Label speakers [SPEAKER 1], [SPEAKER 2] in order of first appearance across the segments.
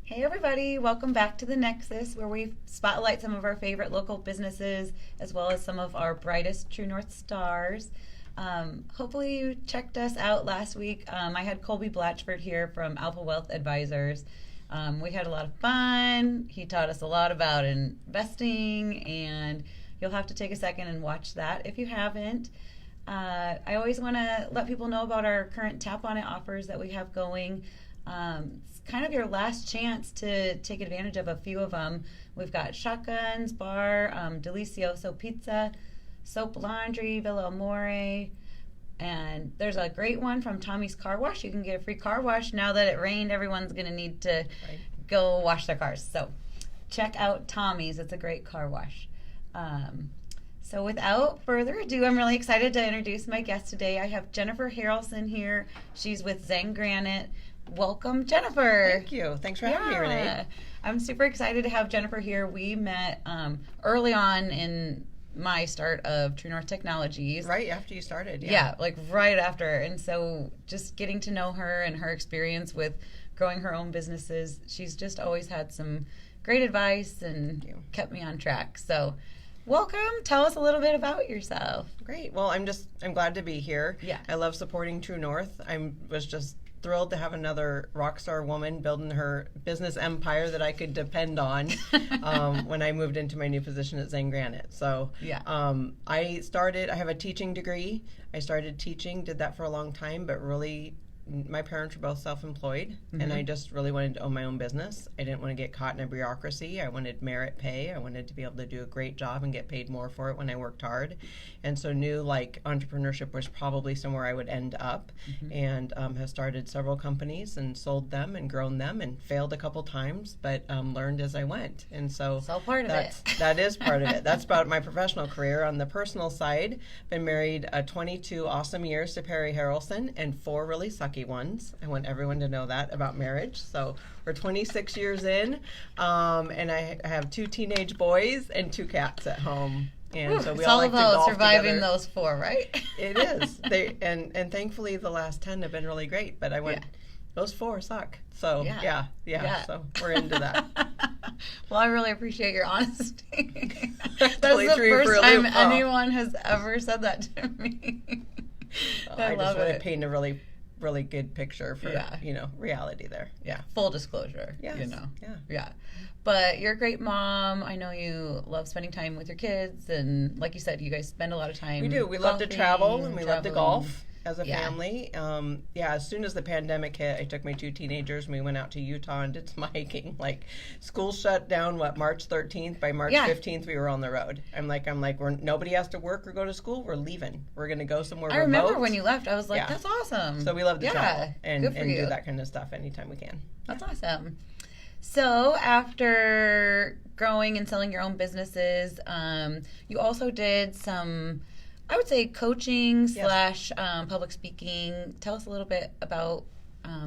[SPEAKER 1] Hey everybody, welcome back to the Nexus, where we spotlight some of our favorite local businesses as well as some of our brightest True North stars. Hopefully you checked us out last week. I had Colby Blatchford here from Alpha Wealth Advisors. We had a lot of fun. He taught us a lot about investing, and you'll have to take a second and watch that if you haven't. I always want to let people know about our current Tap On It offers that we have going. It's kind of your last chance to take advantage of a few of them. We've got Shotguns Bar, Delicioso Pizza, Soap Laundry, Villa Amore, and there's a great one from Tommy's Car Wash. You can get a free car wash. Now that it rained, everyone's going to need to go wash their cars. So check out Tommy's. It's a great car wash. So without further ado, I'm really excited to introduce my guest today. I have Jennifer Haralson here. She's with Zeng Granite. Welcome, Jennifer.
[SPEAKER 2] Thank you. Thanks for having me, Renee.
[SPEAKER 1] I'm super excited to have Jennifer here. We met early on in my start of True North Technologies.
[SPEAKER 2] Right after you started,
[SPEAKER 1] Yeah, like right after. And so just getting to know her and her experience with growing her own businesses, she's just always had some great advice and kept me on track. So welcome. Tell us a little bit about yourself.
[SPEAKER 2] Great. Well, I'm glad to be here.
[SPEAKER 1] Yeah.
[SPEAKER 2] I love supporting True North. Was just thrilled to have another rock star woman building her business empire that I could depend on when I moved into my new position at Zeng Granite. So I have a teaching degree. I started teaching, did that for a long time, but really my parents were both self-employed, and I just really wanted to own my own business. I didn't want to get caught in a bureaucracy. I wanted merit pay. I wanted to be able to do a great job and get paid more for it when I worked hard. And so knew like entrepreneurship was probably somewhere I would end up, and have started several companies and sold them and grown them and failed a couple times, but learned as I went. And so
[SPEAKER 1] it's all part of it.
[SPEAKER 2] That is part of it. That's about my professional career. On the personal side, been married 22 awesome years to Perry Harrelson and 4 really sucky ones. I want everyone to know that about marriage. So we're 26 years in, and I have 2 teenage boys and 2 cats at home. And so we all like to golf
[SPEAKER 1] about surviving
[SPEAKER 2] together.
[SPEAKER 1] Those 4, right?
[SPEAKER 2] It is. And thankfully the last 10 have been really great. But I went, those 4 suck. So yeah. So we're into that.
[SPEAKER 1] Well, I really appreciate your honesty. That's
[SPEAKER 2] Totally
[SPEAKER 1] the first time
[SPEAKER 2] Oh.
[SPEAKER 1] anyone has ever said that to me.
[SPEAKER 2] I
[SPEAKER 1] love
[SPEAKER 2] just want
[SPEAKER 1] it.
[SPEAKER 2] to paint a really good picture for reality there. Yeah.
[SPEAKER 1] Full disclosure.
[SPEAKER 2] Yes.
[SPEAKER 1] Yeah. But you're a great mom. I know you love spending time with your kids, and like you said, you guys spend a lot of time.
[SPEAKER 2] We do. We love to travel, and we love to golf as a
[SPEAKER 1] Yeah.
[SPEAKER 2] family. As soon as the pandemic hit, I took my 2 teenagers and we went out to Utah and did some hiking. Like, school shut down, March 13th? By March 15th, we were on the road. I'm like, nobody has to work or go to school. We're leaving. We're going to go somewhere remote.
[SPEAKER 1] I remember when you left, I was like, that's awesome.
[SPEAKER 2] So we love to travel and
[SPEAKER 1] good for you.
[SPEAKER 2] do that kind of stuff anytime we can.
[SPEAKER 1] That's awesome. So after growing and selling your own businesses, you also did some, I would say, coaching / public speaking. Tell us a little bit about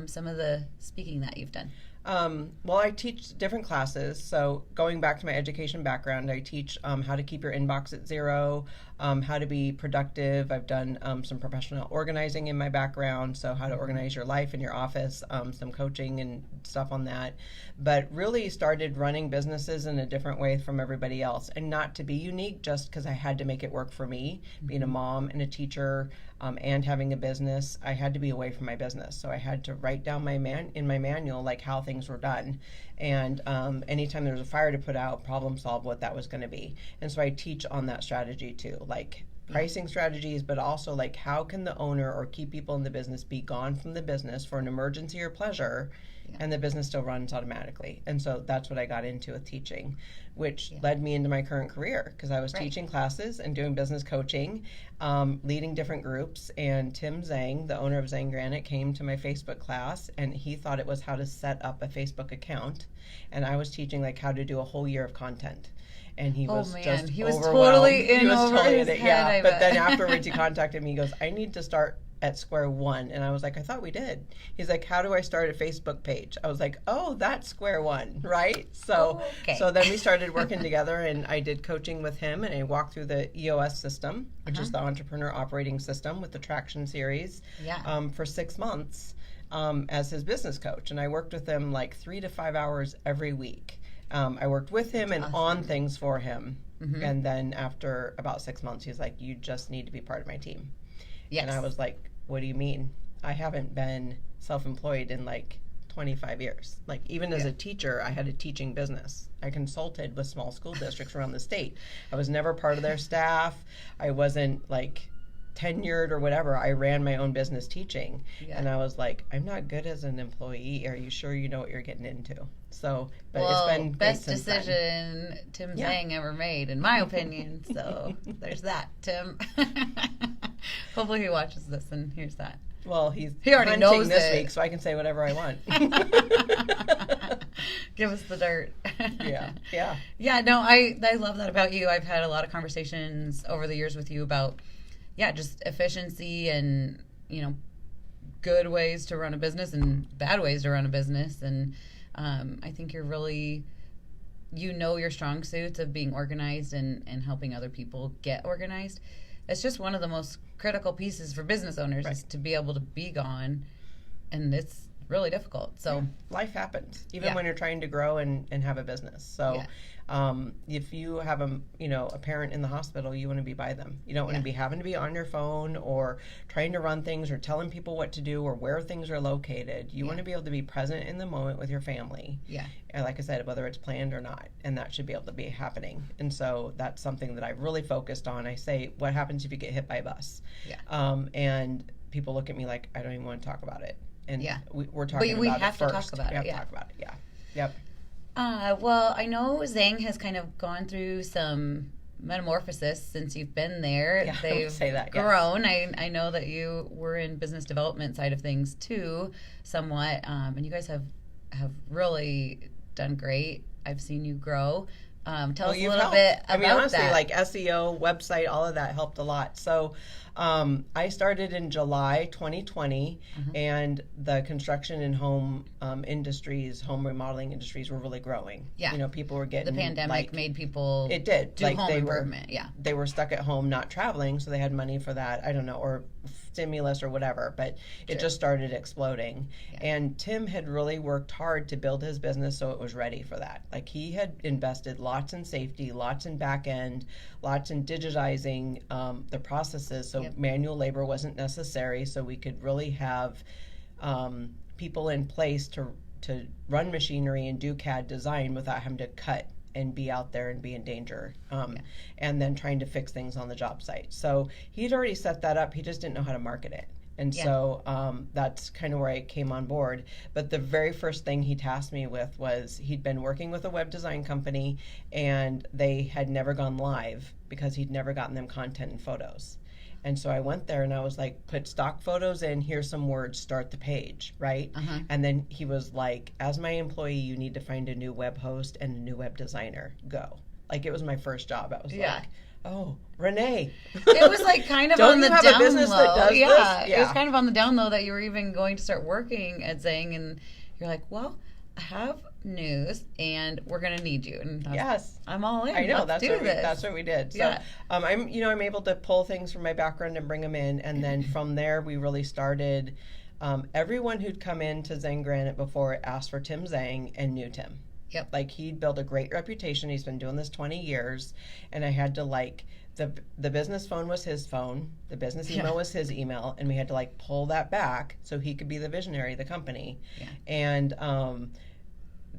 [SPEAKER 1] some of the speaking that you've done.
[SPEAKER 2] Well, I teach different classes. So going back to my education background, I teach how to keep your inbox at 0, how to be productive. I've done some professional organizing in my background, so how to organize your life in your office, some coaching and stuff on that. But really started running businesses in a different way from everybody else, and not to be unique just because I had to make it work for me. Being a mom and a teacher and having a business, I had to be away from my business. So I had to write down in my manual like how things were done. And anytime there was a fire to put out, problem solve what that was going to be. And so I teach on that strategy too, like pricing strategies, but also like how can the owner or key people in the business be gone from the business for an emergency or pleasure, and the business still runs automatically. And so that's what I got into with teaching, which led me into my current career, because I was teaching classes and doing business coaching, leading different groups. And Tim Zeng, the owner of Zeng Granite, came to my Facebook class, and he thought it was how to set up a Facebook account. And I was teaching like how to do a whole year of content. And he was just
[SPEAKER 1] he was
[SPEAKER 2] overwhelmed.
[SPEAKER 1] totally in
[SPEAKER 2] he was
[SPEAKER 1] over
[SPEAKER 2] totally
[SPEAKER 1] his
[SPEAKER 2] in it.
[SPEAKER 1] head,
[SPEAKER 2] But then afterwards he contacted me. He goes, I need to start at square one. And I was like, I thought we did. He's like, how do I start a Facebook page? I was like, oh, that's square one, right? So so then we started working together, and I did coaching with him, and I walked through the EOS system, which is the Entrepreneur Operating System with the Traction Series, for 6 months. as his business coach, and I worked with him like 3 to 5 hours every week. I worked with him and on things for him. And then after about 6 months, he's like, you just need to be part of my team. Yes. And I was like, what do you mean? I haven't been self-employed in like 25 years. Like, even as a teacher, I had a teaching business. I consulted with small school districts around the state. I was never part of their staff. I wasn't like tenured or whatever. I ran my own business teaching. And I was like, I'm not good as an employee. Are you sure you know what you're getting into? So, but it's been
[SPEAKER 1] best decision Tim Zeng ever made, in my opinion. So there's that, Tim. Hopefully he watches this and hears that.
[SPEAKER 2] Well, he
[SPEAKER 1] already knows
[SPEAKER 2] this week, so I can say whatever I want.
[SPEAKER 1] Give us the dirt.
[SPEAKER 2] Yeah.
[SPEAKER 1] No, I love that about you. I've had a lot of conversations over the years with you about just efficiency and good ways to run a business and bad ways to run a business. And I think you're really your strong suits of being organized and helping other people get organized. It's just one of the most critical pieces for business owners is to be able to be gone, and it's really difficult. So
[SPEAKER 2] life happens, even when you're trying to grow and have a business. So if you have a parent in the hospital, you want to be by them. You don't want to be having to be on your phone or trying to run things or telling people what to do or where things are located. You want to be able to be present in the moment with your family. And like I said, whether it's planned or not, and that should be able to be happening. And so that's something that I've really focused on. I say, what happens if you get hit by a bus? And people look at me like, I don't even want to talk about it. And we're talking about it first.
[SPEAKER 1] We have to talk about it.
[SPEAKER 2] We have to talk about it. Yep.
[SPEAKER 1] Well, I know Zeng has kind of gone through some metamorphosis since you've been there. They've grown. I know that you were in business development side of things too, somewhat, and you guys have really done great. I've seen you grow. Tell us a little bit about
[SPEAKER 2] honestly,
[SPEAKER 1] that.
[SPEAKER 2] like SEO, website, all of that helped a lot. So I started in July 2020, and the construction and home industries, home remodeling industries were really growing. People were getting...
[SPEAKER 1] The pandemic made people
[SPEAKER 2] It did.
[SPEAKER 1] Do home improvement,
[SPEAKER 2] They were stuck at home, not traveling, so they had money for that. I don't know, or stimulus or whatever, but it just started exploding. And Tim had really worked hard to build his business so it was ready for that. Like, he had invested lots in safety, lots in back end, lots in digitizing the processes so manual labor wasn't necessary, so we could really have people in place to run machinery and do CAD design without having to cut and be out there and be in danger, and then trying to fix things on the job site. So he'd already set that up. He just didn't know how to market it. And so that's kind of where I came on board. But the very first thing he tasked me with was he'd been working with a web design company, and they had never gone live because he'd never gotten them content and photos. And so I went there and I was like, put stock photos in, here's some words, start the page, right? And then he was like, as my employee, you need to find a new web host and a new web designer. Go. Like, it was my first job. I was like, oh, Renee.
[SPEAKER 1] It was like kind of on the down low. Don't you have a business that does this?
[SPEAKER 2] Yeah,
[SPEAKER 1] it was kind of on the down low that you were even going to start working at Zeng, and you're like, well, I have news, and we're going to need you. And I'm all in.
[SPEAKER 2] I know.
[SPEAKER 1] Let's
[SPEAKER 2] that's what we did. So I'm able to pull things from my background and bring them in, and then from there we really started. Everyone who'd come into Zeng Granite before asked for Tim Zeng and knew Tim. Like, he'd built a great reputation. He's been doing this 20 years, and I had to the business phone was his phone, the business email was his email, and we had to pull that back so he could be the visionary of the company. And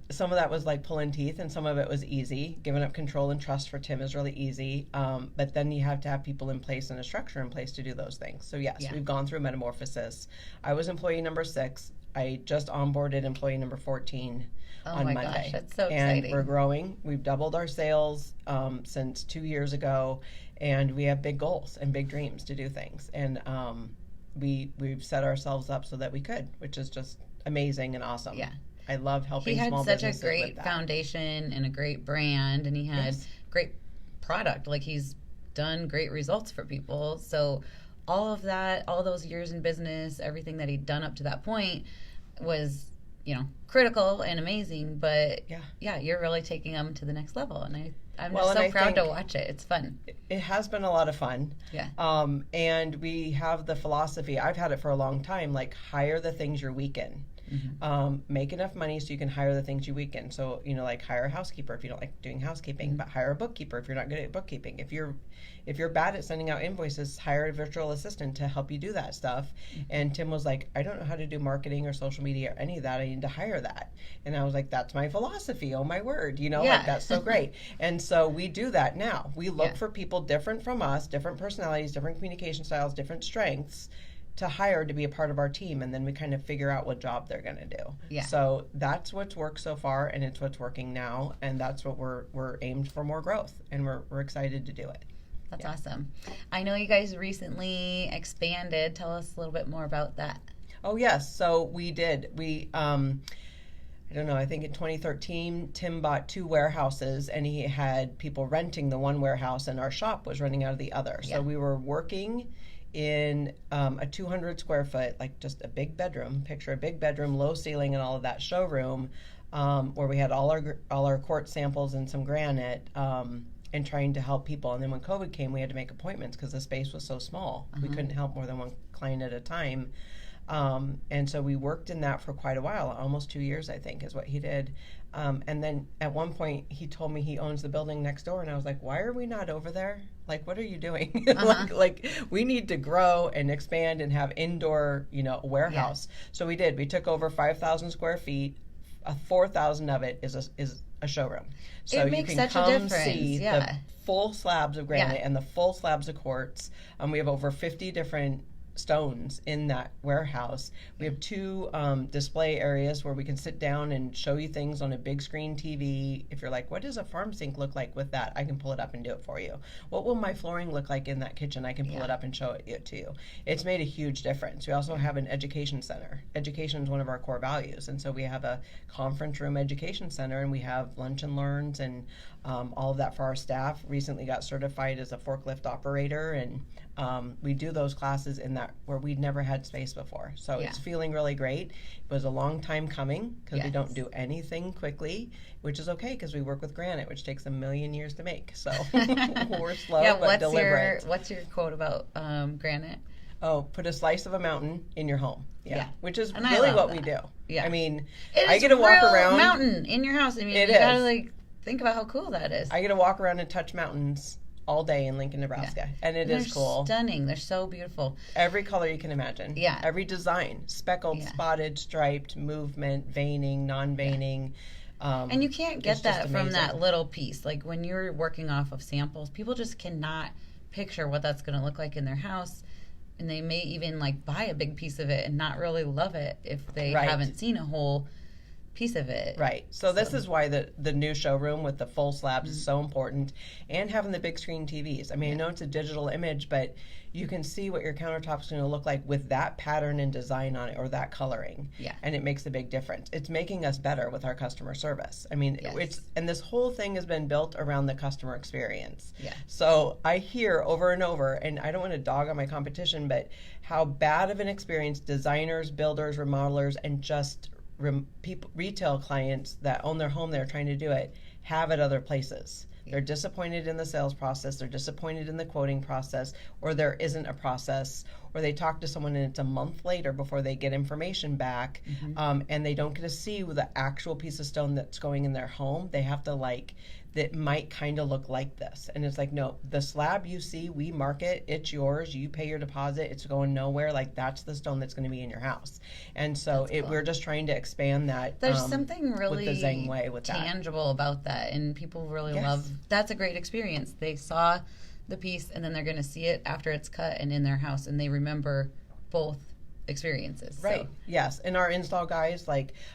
[SPEAKER 2] some of that was pulling teeth, and some of it was easy. Giving up control and trust for Tim is really easy. But then you have to have people in place and a structure in place to do those things. So we've gone through metamorphosis. I was employee number 6. I just onboarded employee number 14 on Monday.
[SPEAKER 1] Gosh, that's so exciting.
[SPEAKER 2] And we're growing. We've doubled our sales since 2 years ago, and we have big goals and big dreams to do things. And we've set ourselves up so that we could, which is just amazing and awesome. I love helping small businesses.
[SPEAKER 1] He had such a great foundation and a great brand, and he had great product. Like, he's done great results for people. So all of that, all those years in business, everything that he'd done up to that point was, critical and amazing. But you're really taking them to the next level, and I'm
[SPEAKER 2] Well,
[SPEAKER 1] just
[SPEAKER 2] and
[SPEAKER 1] so
[SPEAKER 2] I
[SPEAKER 1] proud to
[SPEAKER 2] think
[SPEAKER 1] watch it. It's fun.
[SPEAKER 2] it has been a lot of fun.
[SPEAKER 1] Yeah.
[SPEAKER 2] And we have the philosophy, I've had it for a long time, like hire the things you're weak in. Make enough money so you can hire the things you weak in. So, like hire a housekeeper if you don't like doing housekeeping, but hire a bookkeeper if you're not good at bookkeeping. If you're bad at sending out invoices, hire a virtual assistant to help you do that stuff. And Tim was like, I don't know how to do marketing or social media or any of that. I need to hire that. And I was like, that's my philosophy. Oh my word. Like that's so great. And so we do that now. We look for people different from us, different personalities, different communication styles, different strengths to hire to be a part of our team, and then we kind of figure out what job they're going to do. Yeah. So that's what's worked so far, and it's what's working now, and that's what we're aimed for, more growth, and we're excited to do it.
[SPEAKER 1] That's awesome. I know you guys recently expanded. Tell us a little bit more about that.
[SPEAKER 2] Oh yes, so we did. We I don't know, I think in 2013, Tim bought 2 warehouses, and he had people renting the one warehouse, and our shop was renting out of the other. So we were working in a 200 square foot, like just a big bedroom, picture a big bedroom, low ceiling and all of that showroom, where we had all our quartz samples and some granite, and trying to help people. And then when COVID came, we had to make appointments because the space was so small. We couldn't help more than one client at a time. And so we worked in that for quite a while, almost 2 years, I think, is what he did. And then at one point he told me he owns the building next door, and I was like, why are we not over there? Like, what are you doing? like we need to grow and expand and have indoor, a warehouse. So we did. We took over 5,000 square feet. 4,000 of it is a showroom. So
[SPEAKER 1] it makes
[SPEAKER 2] you can
[SPEAKER 1] such a difference.
[SPEAKER 2] See the full slabs of granite and the full slabs of quartz. We have over 50 different stones in that warehouse. We have 2 display areas where we can sit down and show you things on a big screen TV. If you're like, what does a farm sink look like with that? I can pull it up and do it for you. What will my flooring look like in that kitchen? I can pull it up and show it to you. It's made a huge difference. We also have an education center. Education is one of our core values, and so we have a conference room education center, and we have lunch and learns and all of that for our staff. Recently got certified as a forklift operator, and we do those classes in that where we'd never had space before. So it's feeling really great. It was a long time coming because we don't do anything quickly, which is okay because we work with granite, which takes 1,000,000 years to make. So we're slow but deliberate.
[SPEAKER 1] What's your quote about granite?
[SPEAKER 2] Oh, put a slice of a mountain in your home. Yeah. Which is
[SPEAKER 1] and
[SPEAKER 2] really what we do.
[SPEAKER 1] Yeah.
[SPEAKER 2] I mean,
[SPEAKER 1] I
[SPEAKER 2] get to walk around.
[SPEAKER 1] Mountain in your house. I mean, you gotta think about how cool that is.
[SPEAKER 2] I get to walk around and touch mountains all day in Lincoln, Nebraska. And it is cool.
[SPEAKER 1] Stunning. They're so beautiful.
[SPEAKER 2] Every color you can imagine.
[SPEAKER 1] Yeah.
[SPEAKER 2] Every design. Speckled, spotted, striped, movement, veining, non-veining.
[SPEAKER 1] And you can't get that from that little piece. Like when you're working off of samples, people just cannot picture what that's going to look like in their house. And they may even buy a big piece of it and not really love it if they haven't seen a whole piece of it.
[SPEAKER 2] Right. So this is why the new showroom with the full slabs is so important, and having the big screen TVs. I mean, I know it's a digital image, but you can see what your countertop's going to look like with that pattern and design on it, or that coloring.
[SPEAKER 1] Yeah.
[SPEAKER 2] And it makes a big difference. It's making us better with our customer service. I mean, and this whole thing has been built around the customer experience.
[SPEAKER 1] Yeah.
[SPEAKER 2] So I hear over and over, and I don't want to dog on my competition, but how bad of an experience designers, builders, remodelers, and just retail clients that own their home, they're trying to do it, have at other places. They're disappointed in the sales process, they're disappointed in the quoting process, or there isn't a process, or they talk to someone and it's a month later before they get information back, and they don't get to see the actual piece of stone that's going in their home. They have to that might kind of look like this. And it's like, no, the slab you see, we mark it, it's yours, you pay your deposit, it's going nowhere. That's the stone that's going to be in your house. And so cool. We're just trying to expand that.
[SPEAKER 1] There's something really
[SPEAKER 2] with the Zeng way with
[SPEAKER 1] tangible about that. And people really love, that's a great experience. They saw the piece and then they're going to see it after it's cut and in their house, and they remember both experiences.
[SPEAKER 2] Right. So. Yes. And our install guys,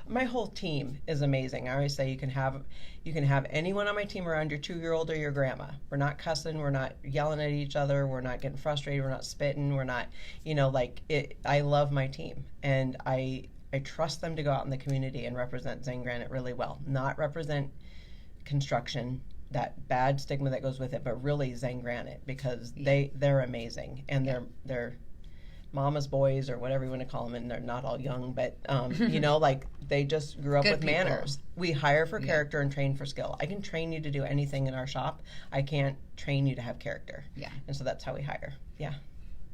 [SPEAKER 2] my whole team is amazing. I always say you can have anyone on my team around your 2-year-old or your grandma. We're not cussing, we're not yelling at each other, we're not getting frustrated, we're not spitting, we're not, I love my team, and I trust them to go out in the community and represent Zeng Granite really well. Not represent construction, that bad stigma that goes with it, but really Zeng Granite, because they're amazing, and they're mama's boys or whatever you want to call them, and they're not all young, but like they just grew up
[SPEAKER 1] Good
[SPEAKER 2] with
[SPEAKER 1] people.
[SPEAKER 2] manners. We hire for character and train for skill. I can train you to do anything in our shop. I can't train you to have character.
[SPEAKER 1] Yeah.
[SPEAKER 2] And so that's how we hire. Yeah.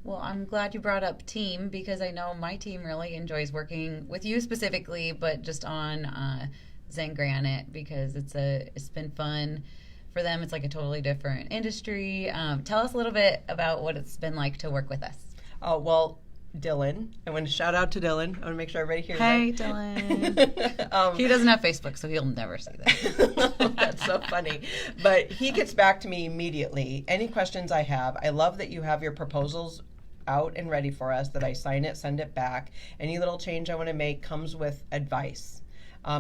[SPEAKER 1] Well, I'm glad you brought up team, because I know my team really enjoys working with you specifically, but just on Zeng Granite, because it's been fun for them. It's like a totally different industry. Tell us a little bit about what it's been like to work with us.
[SPEAKER 2] Oh, well, Dylan. I want to shout out to Dylan. I want to make sure everybody hears
[SPEAKER 1] Hey,
[SPEAKER 2] that.
[SPEAKER 1] Dylan. He doesn't have Facebook, so he'll never see that.
[SPEAKER 2] That's so funny. But he gets back to me immediately. Any questions I have. I love that you have your proposals out and ready for us, that I sign it, send it back. Any little change I want to make comes with advice.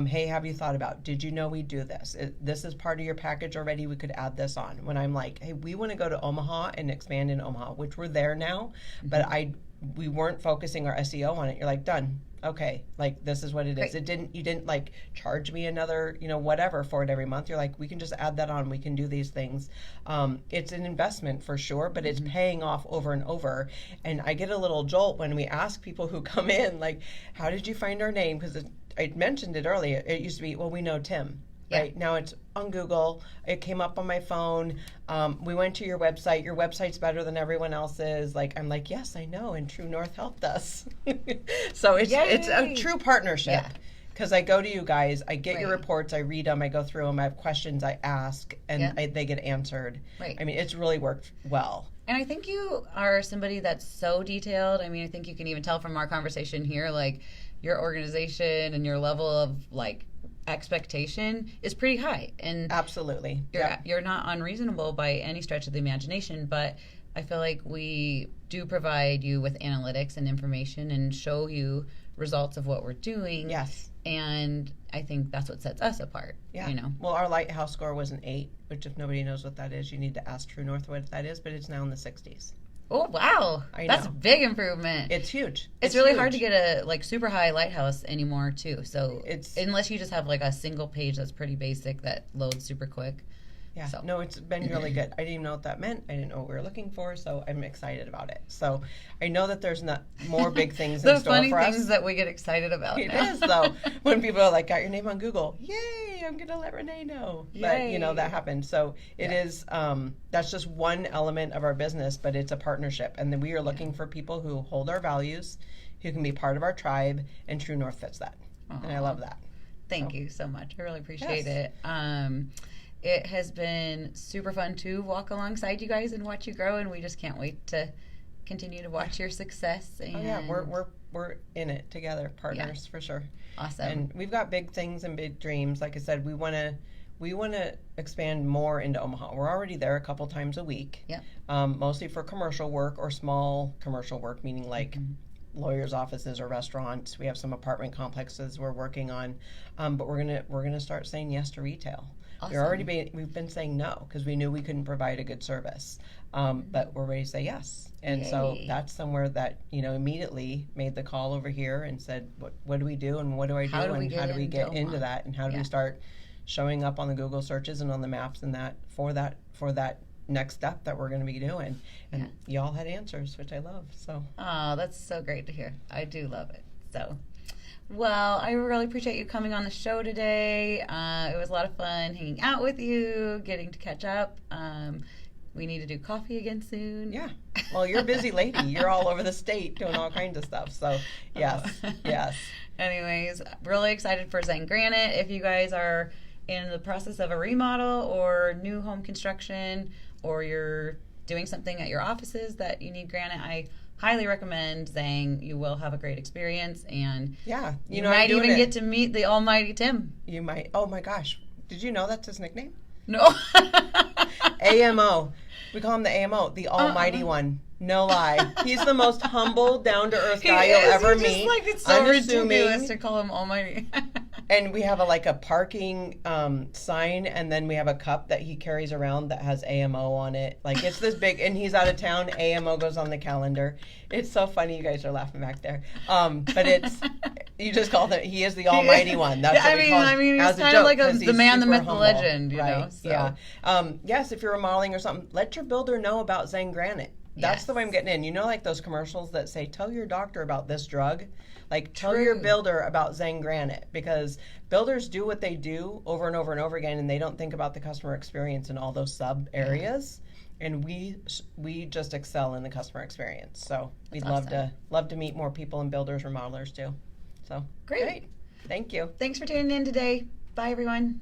[SPEAKER 2] Hey, have you thought about, did you know we do this? This is part of your package already. We could add this on. When I'm like, hey, we want to go to Omaha and expand in Omaha, which we're there now, but we weren't focusing our SEO on it. You're like, done. Okay, like this is what it is.
[SPEAKER 1] Great.
[SPEAKER 2] You didn't like charge me another, whatever for it every month. You're like, we can just add that on. We can do these things. It's an investment for sure, but it's paying off over and over. And I get a little jolt when we ask people who come in, like, how did you find our name? Because I mentioned it earlier. It used to be, well, we know Tim.
[SPEAKER 1] Yeah.
[SPEAKER 2] Right now it's on Google. It came up on my phone. We went to your website. Your website's better than everyone else's. Like, I'm like, yes, I know. And True North helped us. So it's a true partnership. Because I go to you guys, I get your reports, I read them, I go through them, I have questions, I ask, and they get answered.
[SPEAKER 1] Right.
[SPEAKER 2] I mean, it's really worked well.
[SPEAKER 1] And I think you are somebody that's so detailed. I mean, I think you can even tell from our conversation here, like, your organization and your level of, like, expectation is pretty high, and
[SPEAKER 2] absolutely
[SPEAKER 1] you're not unreasonable by any stretch of the imagination, but I feel like we do provide you with analytics and information and show you results of what we're doing.
[SPEAKER 2] Yes.
[SPEAKER 1] And I think that's what sets us apart.
[SPEAKER 2] Well, our Lighthouse score was an 8, which if nobody knows what that is, you need to ask True North what that is, but it's now in the 60s.
[SPEAKER 1] Oh, wow. That's a big improvement.
[SPEAKER 2] It's huge.
[SPEAKER 1] It's really hard to get a super high Lighthouse anymore too. So
[SPEAKER 2] it's
[SPEAKER 1] unless you just have like a single page that's pretty basic that loads super quick.
[SPEAKER 2] Yeah. So. No, it's been really good. I didn't even know what that meant. I didn't know what we were looking for, so I'm excited about it. So I know that there's not more big things in store for us.
[SPEAKER 1] The funny things that we get excited about.
[SPEAKER 2] It is, though. When people are like, got your name on Google, yay, I'm going to let Renee know. Yay. But, that happened. So it is, that's just one element of our business, but it's a partnership. And then we are looking for people who hold our values, who can be part of our tribe, and True North fits that. Aww. And I love that.
[SPEAKER 1] Thank you so much. I really appreciate it. It has been super fun to walk alongside you guys and watch you grow, and we just can't wait to continue to watch your success. And
[SPEAKER 2] we're in it together, partners for sure.
[SPEAKER 1] Awesome.
[SPEAKER 2] And we've got big things and big dreams. Like I said, we want to expand more into Omaha. We're already there a couple times a week.
[SPEAKER 1] Yeah.
[SPEAKER 2] Mostly for commercial work or small commercial work, meaning like lawyers' offices or restaurants. We have some apartment complexes we're working on, but we're gonna start saying yes to retail.
[SPEAKER 1] Awesome.
[SPEAKER 2] We've been saying no because we knew we couldn't provide a good service, but we're ready to say yes. And so that's somewhere that immediately made the call over here and said, what do we do and what do I do and how do we get into that and how do we start showing up on the Google searches and on the maps and that for that next step that we're going to be doing. And y'all had answers, which I love. So
[SPEAKER 1] that's so great to hear. I do love it. So. Well, I really appreciate you coming on the show today. It was a lot of fun hanging out with you, getting to catch up. We need to do coffee again soon.
[SPEAKER 2] Yeah. Well, you're a busy lady. You're all over the state doing all kinds of stuff. So, yes.
[SPEAKER 1] Anyways, really excited for Zeng Granite. If you guys are in the process of a remodel or new home construction, or you're doing something at your offices that you need granite, I highly recommend Zeng. You will have a great experience, and you might even get to meet the almighty Tim.
[SPEAKER 2] You might. Oh my gosh. Did you know that's his nickname?
[SPEAKER 1] No.
[SPEAKER 2] AMO. We call him the AMO, the Almighty One. No lie. He's the most humble, down-to-earth guy you'll ever meet.
[SPEAKER 1] It's so ridiculous to call him Almighty.
[SPEAKER 2] And we have a parking sign, and then we have a cup that he carries around that has AMO on it. Like, it's this big, and he's out of town. AMO goes on the calendar. It's so funny. You guys are laughing back there. But you just call him, he is the Almighty One. That's what we call him.
[SPEAKER 1] I mean, he's kind of like the man, the myth, the legend, you know? So.
[SPEAKER 2] Yeah. Yes, if you're remodeling or something, let your builder know about Zeng Granite. That's
[SPEAKER 1] Yes.
[SPEAKER 2] the way I'm getting in. You know, like those commercials that say, tell your doctor about this drug? Like, tell
[SPEAKER 1] True.
[SPEAKER 2] your builder about Zeng Granite, because builders do what they do over and over and over again, and they don't think about the customer experience in all those sub areas. And we just excel in the customer experience. So we'd
[SPEAKER 1] That's
[SPEAKER 2] love to meet more people and builders, remodelers too. So
[SPEAKER 1] Great.
[SPEAKER 2] Thank you.
[SPEAKER 1] Thanks for tuning in today. Bye, everyone.